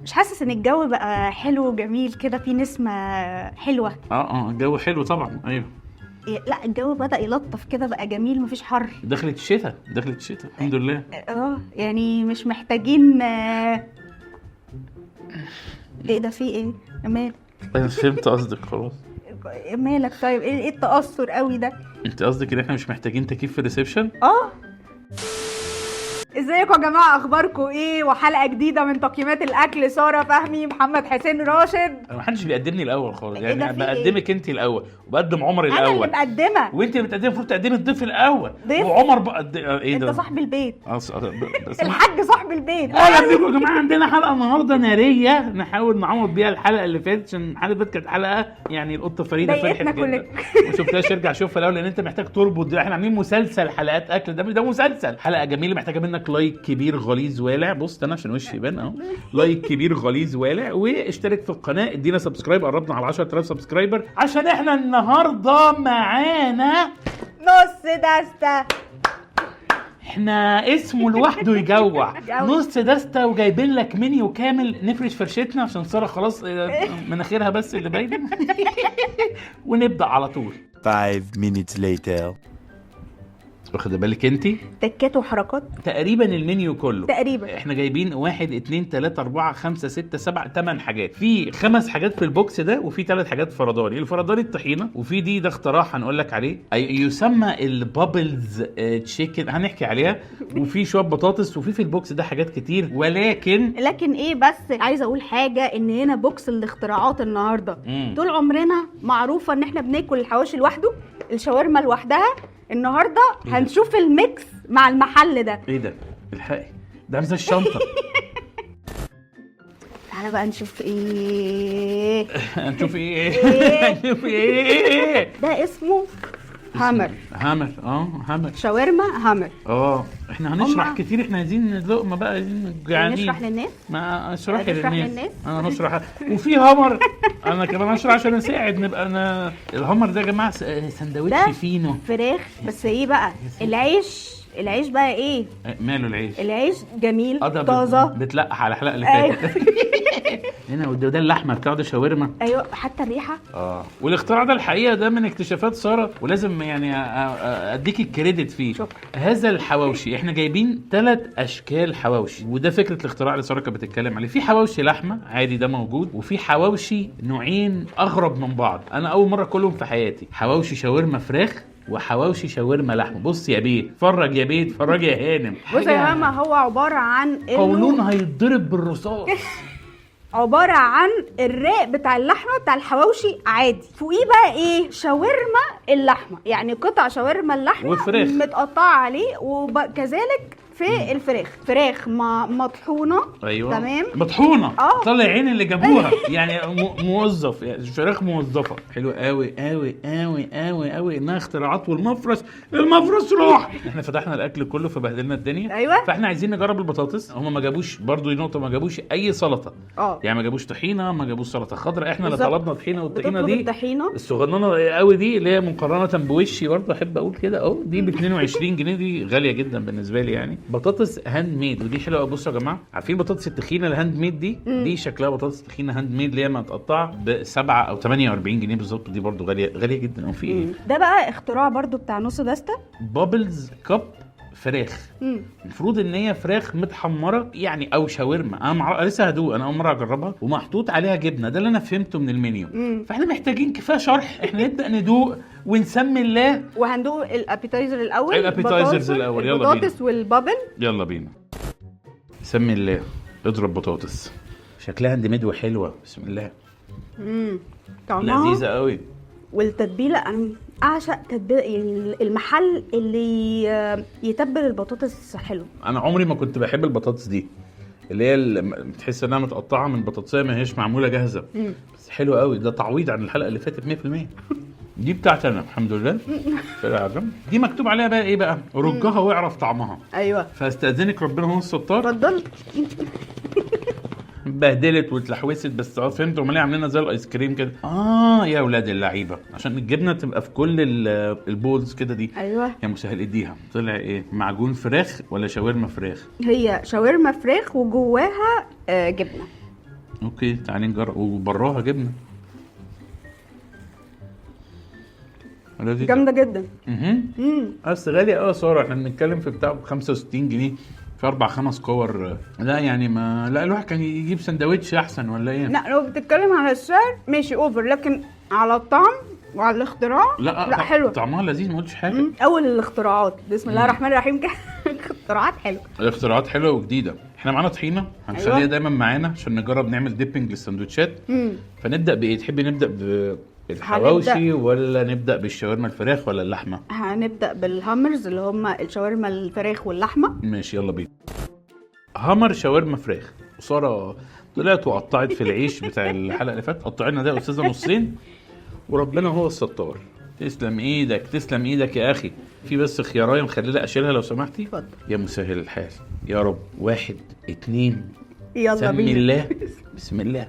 مش حاسس ان الجو بقى حلو وجميل كده، في نسمة حلوة؟ الجو حلو طبعا. ايوه لا الجو بدأ يلطف كده، بقى جميل، مفيش حر. دخلت الشتاء الحمد لله. يعني مش محتاجين ايه ده، في ايه مال؟ انا فهمت قصدك خلاص. مالك طيب؟ ايه التأثر قوي ده؟ انت قصدك ان احنا مش محتاجين تكييف في الريسبشن؟ ازيكم يا جماعه، اخباركم ايه؟ وحلقه جديده من تقييمات الاكل، ساره فهمي، محمد حسين راشد. انا محدش بيقدمني الاول خالص، يعني ده في بقدمك انت الاول وبقدم عمر الاول. انا اللي مقدمه وانت اللي بتقدمي، المفروض تقدمي الضيف الاول ضيف؟ وعمر بقى ايه ده؟ انت صاحب البيت. بس الحاج صاحب البيت. اهلا بيكم يا جماعه. عندنا حلقه النهارده ناريه نحاول نعوض بيها الحلقه اللي فاتت، عشان الحلقه اللي فاتت كانت حلقه يعني القطه فريده فرحت جدا ما شفتهاش. ارجع شوفها الاول، لان انت محتاج تربط دي. احنا عاملين مسلسل حلقات اكل، ده مسلسل. حلقه جميله محتاجه منك لايك كبير غليظ والع. بص انا عشان وشي يبان اهو. لايك كبير غليظ والع، واشترك في القناه، ادينا سبسكرايب، قربنا على 10000 سبسكرايبر، عشان احنا النهارده معانا نص دستة. احنا اسمه لوحده يجوع. نص دستة، وجايبين لك منيو كامل نفرش فرشتنا عشان ساره خلاص مناخيرها بس اللي باينه. ونبدا على طول. 5 minutes later. واخد بالك انت؟ تكات وحركات تقريبا المنيو كله تقريبا. احنا جايبين 1 2 3 4 5 6 7 8 حاجات. في 5 حاجات في البوكس ده، وفي 3 حاجات فرداني. الفرداني الطحينه، وفي ده اختراع هنقول لك عليه يسمى البابلز تشيكن، هنحكي عليها. وفي شويه بطاطس، وفي البوكس ده حاجات كتير. ولكن ايه، بس عايزه اقول حاجه، ان هنا بوكس الاختراعات النهارده. طول عمرنا معروفه ان احنا بناكل الحواشي لوحده، الشاورما لوحدها. النهارده هنشوف الميكس مع المحل ده. ايه ده؟ الحقي ده عامل زي الشنطه. تعالى بقى نشوف ايه. هنشوف ايه؟ ده اسمه هامر. هامر شاورما هامر. احنا هنشرح كتير. احنا عايزين لقمه بقى، يعني نشرح للناس. ما اشرحي للناس. انا هشرح. وفي هامر انا كمان هشرح عشان اساعد. نبقى انا الهامر ده يا جماعه سندوتش فينو فراخ. بس ايه بقى العيش بقى ايه؟ ماله العيش جميل طازه، بتلقح على الحلقه اللي فاتت. هنا وده اللحمه بتاعه، ده شاورما. ايوه حتى الريحه. والاختراع ده الحقيقه ده من اكتشافات ساره، ولازم يعني اديك الكريدت فيه. شكرا. هذا الحواوشي احنا جايبين 3 اشكال حواوشي، وده فكره الاختراع اللي ساره كانت بتتكلم عليه. في حواوشي لحمه عادي ده موجود، وفي حواوشي نوعين اغرب من بعض، انا اول مره اكلهم في حياتي. حواوشي شاورما فراخ، وحواوشي شاورما لحمه. بص يا بيه، اتفرج يا بيه، اتفرج يا هانم. بص يا ماما، هو عباره عن قولون هيتضرب بالرصاص. عباره عن الرق بتاع اللحمه بتاع الحواوشي عادي، فوقيه بقى ايه؟ شاورما اللحمه، يعني قطع شاورما اللحمه وفراخ متقطعه عليه، وكذلك في فراخ مطحونه. ايوه تمام، مطحونه. طلع عين اللي جابوها. يعني موظف، يعني فراخ موظفه. حلو قوي قوي قوي قوي قوي انها اختراعات. والمفرش روح. احنا فتحنا الاكل كله فبهدلنا الدنيا. ايوه. فاحنا عايزين نجرب البطاطس. هم ما جابوش برضو، دي نقطه، ما جابوش اي سلطه. يعني ما جابوش طحينه، ما جابوش سلطه خضراء. احنا اللي طلبنا طحينه، والطحينه دي الصغننه قوي دي، اللي هي مقارنه بوشي برضو احب اقول كده دي ب 22 جنيه. دي غاليه جدا بالنسبه لي يعني. بطاطس هاند ميد، ودي حلوه. بصوا يا جماعه، عارفين البطاطس التخينه الهاند ميد دي شكلها بطاطس تخينه هاند ميد، اللي هي متقطعه ب 7 أو 48 جنيه بالظبط. دي برضو غاليه جدا. في ايه ده بقى اختراع برضو بتاع نص دستة، بابلز كاب فراخ. المفروض ان هي فراخ متحمره يعني، او شاورما. انا لسه هدوق، انا اول مره اجربها، ومحطوط عليها جبنه. ده اللي انا فهمته من المنيو. فاحنا محتاجين كفايه شرح، احنا نبدا ندوق ونسمي الله. وهندوق الابيتايزر الاول. يلا بينا. البطاطس والبابل. يلا بينا. سمي الله. اضرب بطاطس. شكلها هاند ميد وحلوه. بسم الله. طعمها لذيذه قوي. والتتبيله، انا اعشق تتبيله، يعني المحل اللي يتبل البطاطس حلو. انا عمري ما كنت بحب البطاطس دي، اللي هي بتحس انها متقطعه من بطاطسيه ما هيش معموله جاهزه. بس حلو قوي. ده تعويض عن الحلقه اللي فاتت 100%. دي بتاعتي انا الحمد لله. دي مكتوب عليها بقى ايه بقى؟ رجها واعرف طعمها. ايوه. فاستاذنك ربنا هو الستار. اتفضل. بهدلت واتلحوست، بس فهمت هم ليه عاملينها زي الايس كريم كده. يا اولاد اللعيبه، عشان الجبنه تبقى في كل البولز كده دي. ايوه يا مسهل اديها. طلع ايه؟ معجون فراخ ولا شاورما فراخ؟ هي شاورما فراخ وجواها جبنه. اوكي تعالي نجرب. وبراها جبنه جامده جدا. بس غاليه قوي يا ساره، احنا بنتكلم في بتاع 65 جنيه في 4-5 كور. لا يعني ما لا الواحد كان يجيب سندوتش احسن ولا ايه؟ لا لو بتتكلم على السعر ماشي اوفر، لكن على الطعم وعلى الاختراع لا حلو. طعمها لذيذ ما قلتش حاجه. اول الاختراعات بسم الله الرحمن الرحيم كده. اختراعات حلوه. الاختراعات حلوه وجديده. احنا معانا طحينه هنخليها أيوة. دايما معانا عشان نجرب نعمل ديبنج للسندوتشات. فنبدا بايه؟ تحبي نبدا بالحواوشي ولا نبدا بالشاورما الفراخ ولا اللحمه؟ هنبدا بالهامرز اللي هم الشاورما الفراخ واللحمه. ماشي يلا بينا. هامر شاورما فراخ. وساره طلعت وقطعت في العيش بتاع الحلقه اللي فاتت، قطع لنا ده يا استاذه نصين وربنا هو الستار. تسلم ايدك تسلم ايدك يا اخي. في بس خيارايه مخليه اشيلها لو سمحتي. اتفضل يا مسهل الحال يا رب. 1 2 يلا بينا. بسم الله بسم الله.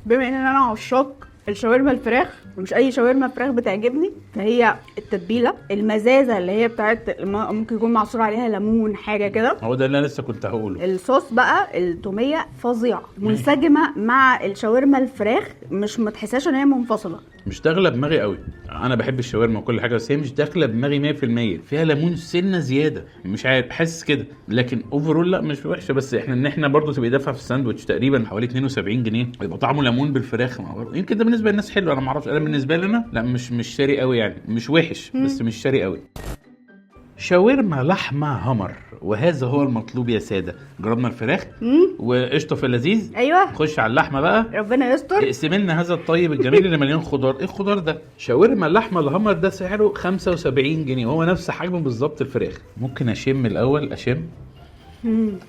بما ان انا عشاق الشاورما الفراخ ومش اي شاورما فراخ بتعجبني، فهي التتبيله المزازه اللي هي بتاعت ممكن يكون معصور عليها ليمون حاجه كده. هو ده اللي انا لسه كنت هقوله. الصوص بقى التوميه فظيعه منسجمه مع الشاورما الفراخ، مش متحساش ان هي منفصله. مش داخله دماغي قوي. انا بحب الشاورما وكل حاجه بس هي مش داخله دماغي 100%. فيها ليمون سنه زياده مش عارف حاسس كده، لكن اوفرول لا مش وحشه. بس احنا برضه تبقى دافعه في الساندوتش تقريبا حوالي 72 جنيه يبقى طعمه ليمون بالفراخ. يمكن ده بالنسبه للناس حلو انا ما اعرفش. انا بالنسبه لي انا لا مش شاري قوي يعني. مش وحش بس مش شاري قوي. شاورما لحمه هامر وهذا هو المطلوب يا ساده. جربنا الفراخ وقشطه في اللذيذ. ايوه خش على اللحمه بقى. ربنا يستر. اقسم لنا هذا الطيب الجميل اللي مليان خضار. ايه الخضار ده؟ شاورما اللحمه الهامر ده سعره 75 جنيه وهو نفس حجمه بالظبط الفراخ. ممكن اشم الاول اشم.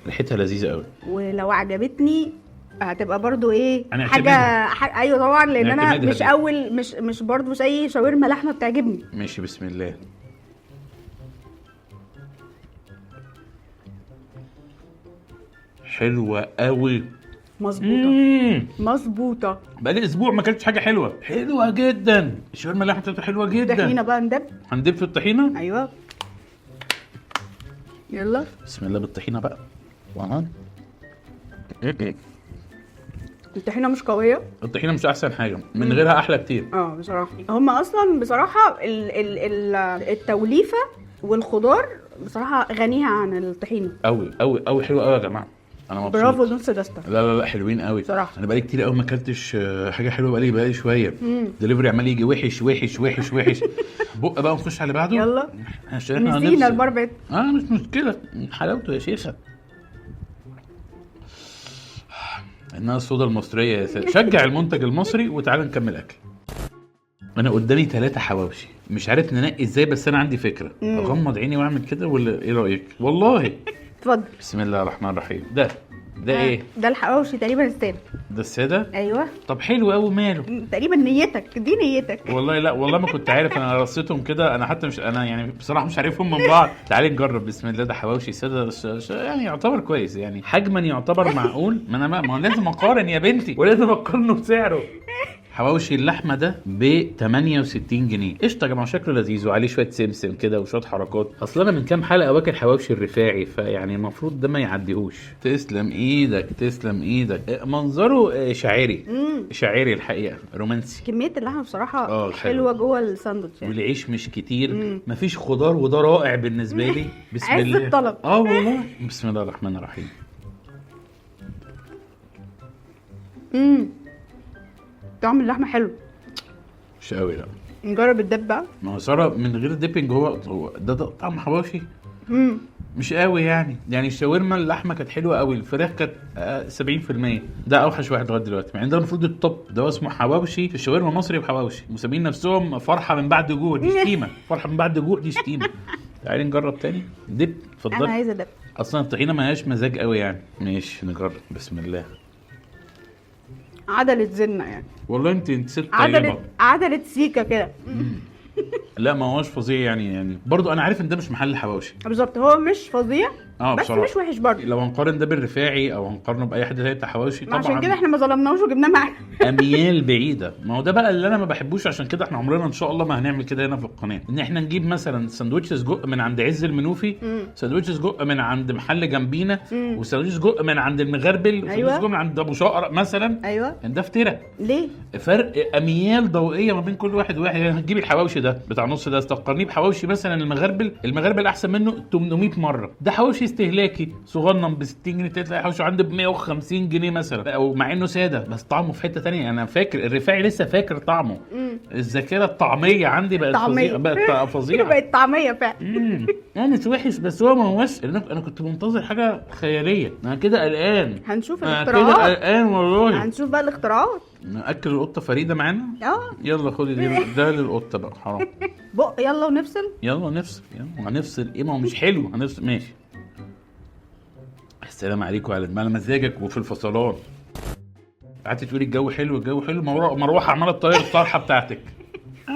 ريحتها لذيذه قوي. ولو عجبتني هتبقى برضو ايه حاجه ايوه طبعا لان انا مش اول مش برضو مش اي شاورما لحمه بتعجبني. ماشي بسم الله. حلوه قوي. مظبوطه. بقالي اسبوع ما اكلتش حاجه حلوه. حلوه جدا الشاورما اللحمه بتاعتها حلوه جدا. الطحينه بقى هندب في الطحينه. ايوه يلا بسم الله بالطحينه بقى. الطحينه مش قويه. الطحينه مش احسن حاجه من غيرها احلى كتير. بصراحه هم اصلا بصراحه التوليفه والخضار بصراحه غنيها عن الطحينه. قوي قوي قوي حلوه قوي يا جماعه. انا مبسوط. برافو نص دستة. لا حلوين قوي صراحه. انا بقالي كتير قوي ما اكلتش حاجه حلوه. بقالي شويه. دليفري عمال يجي وحش وحش وحش وحش. بق بقى ونخش على بعده. يلا نسينا البربت. مش مشكله حلاوته يا شيخه. انها الصودا المصريه يا سيدي. شجع المنتج المصري وتعال نكمل اكل. انا قدامي 3 حواوشي مش عارف ننقي ازاي بس انا عندي فكره. اغمض عيني واعمل كده ولا ايه رايك؟ والله اتفضل. بسم الله الرحمن الرحيم. ده ايه؟ ده الحواوشي تقريبا الساده. ده الساده؟ ايوه. طب حلو قوي ماله؟ تقريبا نيتك دي نيتك. والله لا والله ما كنت عارف. انا رصيتهم كده. انا حتى مش انا يعني بصراحه مش عارفهم من بعض. تعالي نجرب بسم الله. ده حواوشي ساده يعني يعتبر كويس يعني حجما يعتبر معقول. ما هو لازم اقارن يا بنتي ولازم اقارنه بسعره. حواوشي اللحمه ده ب 68 جنيه. قشطه يا جماعه شكله لذيذ وعليه شويه سمسم كده وشويه حركات. اصل انا من كام حلقه واكل حواوشي الرفاعي فيعني المفروض ده ما يعديهوش. تسلم ايدك تسلم ايدك. منظره شاعري. شاعري الحقيقه رومانسي. كميه اللحمه بصراحه حلوه جوه الساندوتش يعني. والعيش مش كتير. مفيش خضار وده رائع بالنسبه لي. بسم الله. عز الطلب. والله بسم الله الرحمن الرحيم. طعم اللحمه حلو. مش قوي لا. نجرب الدب بقى. ما هو ساره من غير ديبنج هو ده طعم حواوشي. مش قوي يعني الشاورما اللحمه كانت حلوه قوي. الفراخ كانت 70%. ده اوحش واحد لغايه دلوقتي مع ان ده المفروض التوب. ده اسمه حواوشي في الشاورما المصري بحواوشي. مسمين نفسهم فرحه من بعد جوع. دي شتيمه. فرحه من بعد جوع دي شتيمه. تعالي نجرب تاني. دب اتفضل. انا عايزه دب. اصلا الطحينه ما هياش مزاج قوي يعني. ماشي نجرب بسم الله. عدلت زنه يعني. والله انت ست طيبه. عدلت سيكه كده. لا ما هوش فظيع يعني برضو انا عارف ان ده مش محل حواوشي بالظبط. هو مش فظيع بس بصراحة مش وحش برضه. لو هنقارن ده بالرفاعي او هنقارنه باي حد تاني بتاع حواوشي طبعا عشان كده احنا ما ظلمناهوش وجبناه معانا اميال بعيده. ما هو ده بقى اللي انا ما بحبوش، عشان كده احنا عمرنا ان شاء الله ما هنعمل كده هنا في القناه، ان احنا نجيب مثلا سندوتش سجق من عند عز المنوفي، سندوتش سجق من عند محل جنبينا، وسندوتش سجق من عند المغربل، وسندوتش سجق من عند ابو شقر مثلا. ايوه ده افتراء. ليه؟ فرق اميال ضوئيه ما بين كل واحد وواحد. يعني هتجيب الحواوشي ده بتاع نص ده تقارنيه بحواوشي مثلا المغربل احسن منه 800 مره. ده حواوشي استهلاكي صغنن ب 60 جنيه، تلاقي حواوشي عنده ب 150 جنيه مثلا، او مع انه ساده بس طعمه في حته ثانيه. انا فاكر الرفاعي لسه فاكر طعمه. الذاكره الطعميه عندي بقت فظيعه، بقت فظيعه بقت طعميه فعلا. يعني مش وحش بس هو ما هوش. انا كنت منتظر حاجه خياليه. انا كده قلقان. هنشوف الاختراعات. كده قلقان والله. هنشوف بقى الاختراعات. ناكل القطه فريده معانا. يلا خدي ده للقطه بقى حرام. بق يلا ونفصل. يلا هنفصل ايه؟ ما هو مش حلو. هنفصل ماشي. السلام عليكم على مزاجك وفي الفصلان. قعدت تقولي الجو حلو مروحه عماله تطير الطرحه بتاعتك.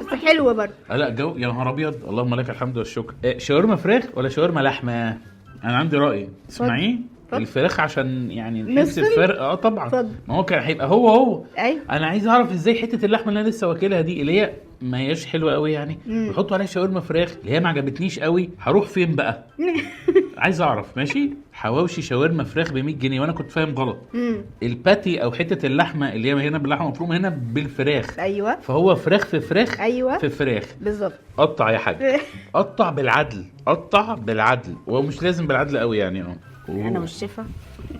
بس حلوه برضه. لا جو يا نهار ابيض. اللهم لك الحمد والشكر. شاورما فراخ ولا شاورما لحمه؟ انا عندي راي اسمعيه. الفراخ عشان يعني نحس الفرق. طبعا فضل. ما هو كان هيبقى هو أيوه. انا عايز اعرف ازاي حته اللحمه اللي انا لسه واكلها دي اللي هي ما هياش حلوه قوي يعني بيحطوا عليها شاورما فراخ اللي هي ما عجبتنيش قوي. هروح فين بقى؟ عايز اعرف. ماشي. حواوشي شاورما فراخ ب 100 جنيه وانا كنت فاهم غلط. الباتي او حته اللحمه اللي هي هنا باللحمه مفرومه هنا بالفراخ. ايوه. فهو فراخ في فراخ. ايوه في فراخ بالظبط. قطع يا حاج. قطع بالعدل ومش لازم بالعدل قوي يعني. انا مش شايفه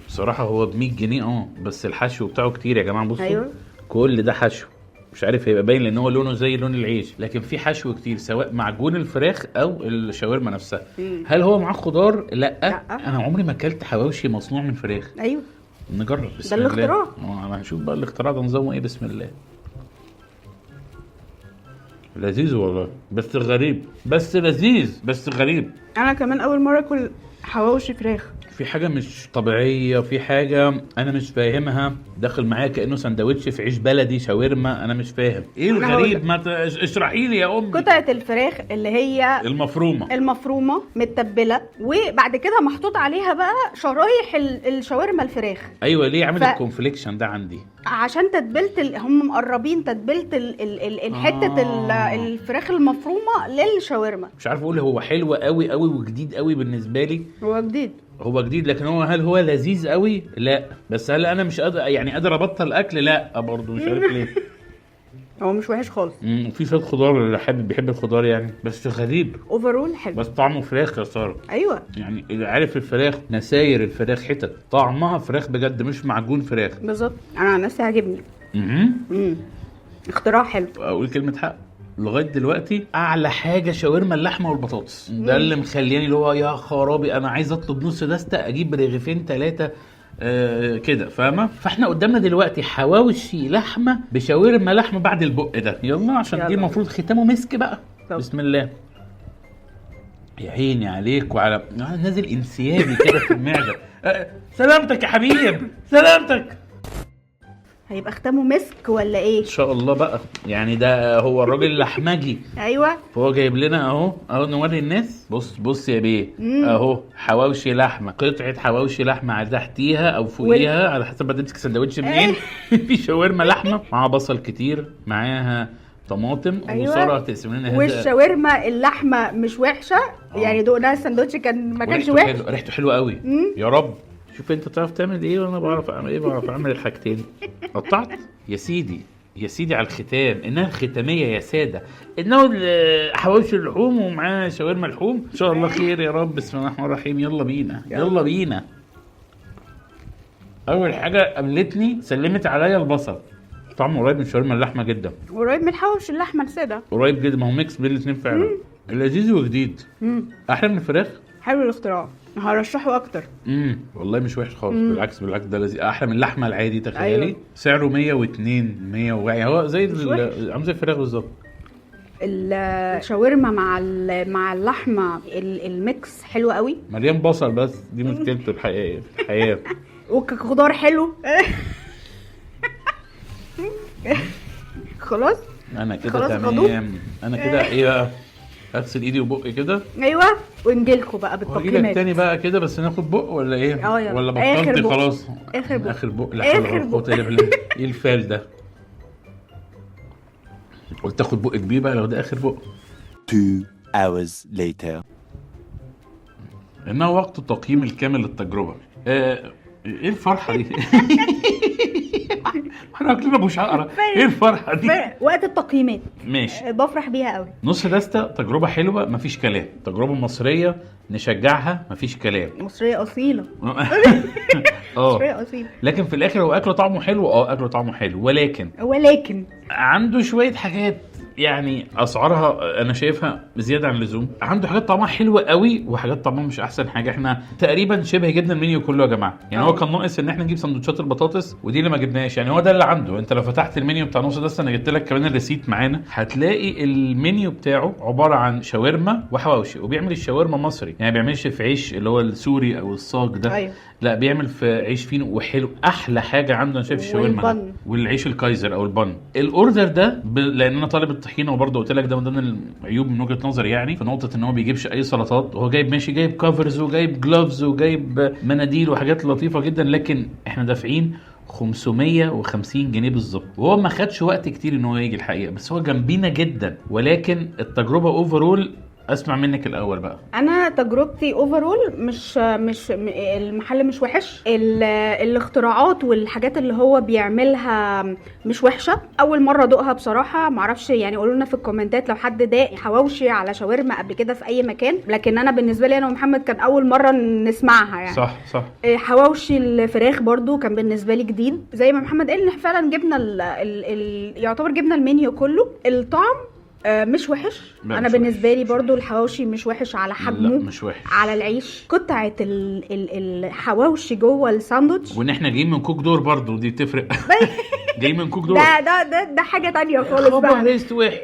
بصراحه هو ب 100 جنيه بس الحشو بتاعه كتير يا جماعه. بصوا. أيوة. كل ده حشو مش عارف هيبقى باين لان هو لونه زي لون العيش، لكن في حشو كتير سواء معجون الفراخ او الشاورما نفسها. هل هو معاه خضار؟ لا. انا عمري ما اكلت حواوشي مصنوع من فراخ. ايوه نجرب بسم الله. ده الاختراع. انا هنشوف بقى الاختراع ده نظامه ايه. بسم الله. لذيذ والله بس غريب. بس لذيذ بس غريب. انا كمان اول مره اكل حواوشي فراخ. في حاجه مش طبيعيه. في حاجه انا مش فاهمها. داخل معايا كانه سندوتش في عيش بلدي شاورما. انا مش فاهم ايه الغريب. ما اشرحي لي يا امي. قطعه الفراخ اللي هي المفرومه متبله وبعد كده محطوط عليها بقى شرايح الشاورما الفراخ. ايوه ليه عامل الكونفليكشن ده عندي؟ عشان تتبيله هم مقربين تتبيله الحته الفراخ المفرومه للشاورما. مش عارف اقول هو حلو قوي وجديد قوي بالنسبه لي. هو جديد لكن هل هو لذيذ قوي؟ لا. بس هل انا مش قادر ابطل اكل؟ لا برضه مش عارف ليه. هو مش وحش خالص. في شويه خضار اللي بيحب الخضار يعني بس غريب. اوفرول حلو بس طعمه فراخ يا ساره. ايوه يعني اللي عارف الفراخ نساير الفراخ حتت طعمها فراخ بجد مش معجون فراخ بالظبط. انا عن نفسي عاجبني. اختراع حلو. اقول كلمه حق. لغايه دلوقتي اعلى حاجه شاورما اللحمه والبطاطس. ده اللي مخلياني اللي هو يا خرابي انا عايز اطلب نص دسته اجيب رغيفين 3 كده فاهمه. فاحنا قدامنا دلوقتي حواوشي لحمه بشاورما لحمه بعد البق ده. يلا عشان دي المفروض ختامه مسك بقى. طب. بسم الله. يا عيني عليك وعلى نازل انسيابي كده في المعده. سلامتك يا حبيب سلامتك. هيبقى ختامه مسك ولا ايه؟ ان شاء الله بقى. يعني ده هو الراجل لحمجي. ايوه. فهو جايب لنا اهو نوري الناس. بص يا بيه. اهو حواوشي لحمه. قطعه حواوشي لحمه على تحتيها او فوقيها على حسب تمسك سندوتش منين. في شاورما لحمه مع بصل كتير معاها طماطم. أيوة. وساره تقسم لنا والشاورما اللحمه مش وحشه. يعني دقناها السندوتش ما كانش وحش. ريحته حلوه قوي. يا رب. شوف انت بتعرف تعمل ايه وانا بعرف اعمل ايه. بعرف اعمل الحاجتين. قطعت يا سيدي على الختام. انها الختاميه يا ساده. انه حواوشي اللحوم ومعاه شاورما لحوم. ان شاء الله خير يا رب. بسم الله الرحمن الرحيم. يلا بينا. اول حاجه قابلتني سلمت عليا البصل. طعمه قريب من شاورما اللحمه جدا. قريب من حواوشي اللحمه الساده. قريب جدا. ما هو ميكس بين الاثنين فعلا. لذيذ وجديد. احلى من الفراخ. حلو الاختراع. هرشحه اكتر. والله مش وحش خالص. بالعكس ده لذيذ. احلى من اللحمه العادي. تخيلي. أيوة. سعره 102 100 يعني هو زي عامل زي الفراخ بالظبط. الشاورما مع اللحمه الميكس حلو قوي. مليان بصل بس دي مشكلته الحقيقيه في الحياه. وخضار حلو. خلاص انا كده تمام. انا كده ايه بقى اغسل ايدي وبقي كده. ايوه ونجيلكوا بقى بالتقييمات. واجيلك تاني بقى كده، بس ناخد بق ولا ايه؟ ولا بطلتي خلاص؟ اخر بق. لا حول ولا قوه الا بالله. ايه الفال ده؟ قلت اخد بق كبير بقى لو ده اخر بق. 2 hours later. انه وقت التقييم الكامل للتجربه. ايه الفرحه دي؟ احنا اكلنا ابو شقره. ايه الفرحه دي؟ وقت التقييمات ماشي، بفرح بيها قوي. نص دستة تجربه حلوه مفيش كلام، تجربه مصريه نشجعها مفيش كلام، مصريه اصيله. مصريه اصيله. لكن في الاخر هو اكله طعمه حلو. اكله طعمه حلو، ولكن عنده شويه حاجات يعني اسعارها انا شايفها زياده عن اللزوم. عنده حاجات طعمها حلوه قوي وحاجات طعمها مش احسن حاجه. احنا تقريبا شبه جبنا المنيو كله يا جماعه. يعني هو كان ناقص ان احنا نجيب سندوتشات البطاطس ودي اللي ما جبناش. يعني هو ده اللي عنده. انت لو فتحت المنيو بتاع نص دستة، انا جبت لك كمان الريسيت معانا، هتلاقي المنيو بتاعه عباره عن شاورما وحواوشي. وبيعمل الشاورما مصري، يعني ما بيعملش في عيش اللي هو السوري او الصاج ده. أيوه. لا بيعمل في عيش فينو وحلو. احلى حاجه عنده انا شايف الشاورما والعيش الكايزر او البن. الاوردر ده لان انا طالب الطحينه، وبرضه قلت لك ده من ضمن العيوب من وجهه نظري، يعني في نقطه ان هو بيجيبش اي سلطات. هو جايب ماشي، جايب كفرز وجايب جلوفز وجايب مناديل وحاجات لطيفه جدا، لكن احنا دافعين 550 جنيه بالظبط. وهو ما خدش وقت كتير ان هو يجي الحقيقه، بس هو جنبينا جدا. ولكن التجربه اوفرول. اسمع منك الاول بقى. انا تجربتي اوفرول مش المحل مش وحش. الاختراعات والحاجات اللي هو بيعملها مش وحشه. اول مره ادوقها بصراحه. معرفش يعني، قولوا لنا في الكومنتات لو حد داق حواوشي على شاورما قبل كده في اي مكان. لكن انا بالنسبه لي انا ومحمد كان اول مره نسمعها يعني. صح. حواوشي الفراخ برضو كان بالنسبه لي جديد. زي ما محمد قال ان فعلا جبنا يعتبر جبنا المنيو كله. الطعم مش وحش. انا بالنسبه لي برضو الحواوشي مش وحش على حجمه. لا مش وحش. على العيش قطعه الحواوشي جوه الساندوتش. وان احنا جايين من كوك دور برضو دي تفرق. جايين من كوك دور. ده حاجه تانية خالص بقى.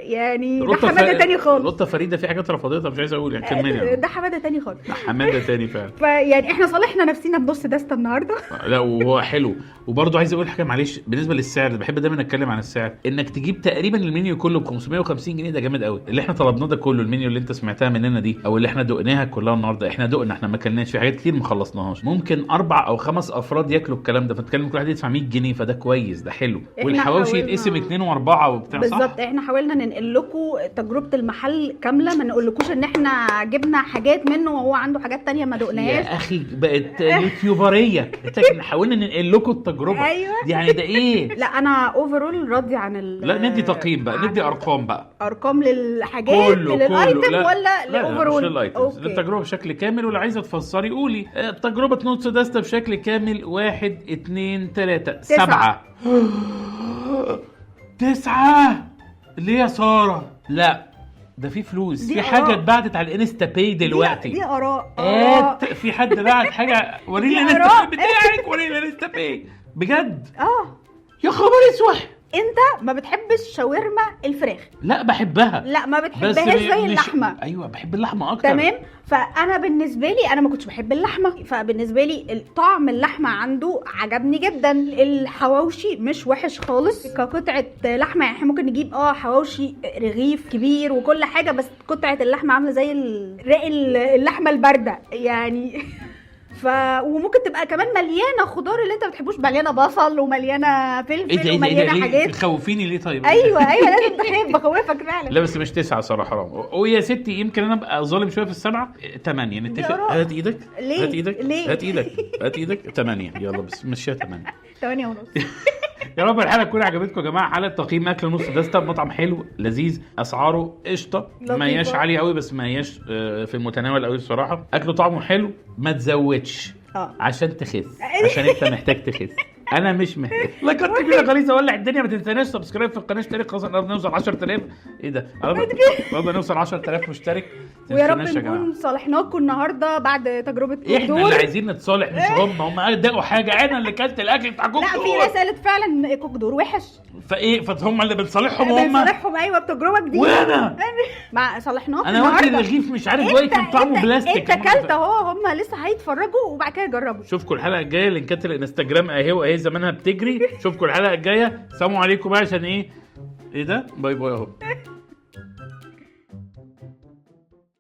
يعني ده حماده تاني خالص. لطه فريده في حاجات رفضتها مش عايز اقول يعني. كملي. ده حماده تاني خالص. حماده تاني فعلا. فيعني احنا صالحنا نفسينا بنص دستة النهارده. لا وهو حلو. وبرضو عايز اقول حاجه معلش بالنسبه للسعر. بحب دايما اتكلم عن السعر. انك تجيب تقريبا المنيو كله ب 550 جنيه ده جامد قوي. اللي احنا طلبناه ده كله، المنيو اللي انت سمعتها مننا دي او اللي احنا دقناها كلها النهارده، احنا دقنا، احنا ما كلناش في حاجات كتير ما خلصناهاش. ممكن 4 أو 5 افراد ياكلوا الكلام ده، فتتكلم كل واحد يدفع 100 جنيه، فده كويس، ده حلو. والحواوشي يتقسم 2 و4 وبتاع. بالظبط. احنا حاولنا ننقل لكم تجربه المحل كامله، ما نقولكوش ان احنا جبنا حاجات منه وهو عنده حاجات تانية ما دقناهاش. يا اخي بقت يوتيوبريه. حاولنا ننقل لكم التجربه. أيوة. يعني ده ايه؟ لا انا اوفرول راضي عن لا ندي تقييم بقى، ندي ارقام بقى. ارقام للحاجات للايتم ولا لاوفرول؟ للتجربه بشكل كامل. ولا عايزه تفسري قولي. تجربه نص دستة بشكل كامل. 1 2 3 7. 9 ليه يا ساره؟ لا ده في فلوس. في حاجه اتبعتت على الانستا باي دلوقتي. دي اراء. في حد بعت حاجه. وريني الانستا باي بتاعك. وريني الانستا باي بجد. يا خبر اسوح. انت ما بتحبش شاورما الفراخ؟ لا بحبها. لا ما بتحبهاش زي اللحمه. ايوه بحب اللحمه اكتر. تمام. فانا بالنسبه لي انا ما كنتش بحب اللحمه، فبالنسبه لي طعم اللحمه عنده عجبني جدا. الحواوشي مش وحش خالص كقطعه لحمه. يعني احنا ممكن نجيب حواوشي رغيف كبير وكل حاجه، بس قطعه اللحمه عامله زي رق اللحمه البارده يعني. وممكن تبقى كمان مليانه خضار اللي انت ما بتحبوش، مليانه بصل ومليانه فلفل ومليانه حاجات. تخوفيني ليه طيب؟ ايوه لازم تخاف. بخوفك فعلا. لا بس مش 9 صراحه حرام. ويا ستي يمكن انا ابقى ظالم شويه في ال7. 8 نتفق. هات ايدك. ليه؟ هات ايدك 8. يلا بس مشيها 8. 8 ونص. يا رب الحلقه تكون عجبتكم يا جماعه. حلقه تقييم اكل نص دستة بمطعم حلو لذيذ، اسعاره قشطه، ما هياش عاليه قوي بس ما هياش في المتناول قوي الصراحه. اكله طعمه حلو، ما تزودش عشان تخس، عشان انت محتاج تخس. انا مش محتاج. لا كنت كده غليظه ولع الدنيا. ما تنساناش سبسكرايب في القناه، اشترك. خلاص قربنا نوصل 10000. ايه ده؟ قربنا نوصل 10000 مشترك. ويا رب نكون صالحناكم النهارده بعد تجربه كوك دور. احنا اللي عايزين نتصالح مش هم دقوا حاجه. انا اللي كلت الاكل بتاع كوك دور. لا في رساله فعلا كوك دور وحش. فهم اللي بنصالحهم. ايوه بتجربه جديده. وانا مع صالحناكم انا واكل الرغيف مش عارف واكل كان طعمه بلاستيك. انت كلت اهو. هم لسه هيتفرجوا وبعد كده يجربوا. اشوفكم الحلقه الجايه. لينكات الانستجرام اهي زمانها بتجري. اشوفكم الحلقه الجايه. سلام عليكم بقى. عشان ايه ده؟ باي باي اهو.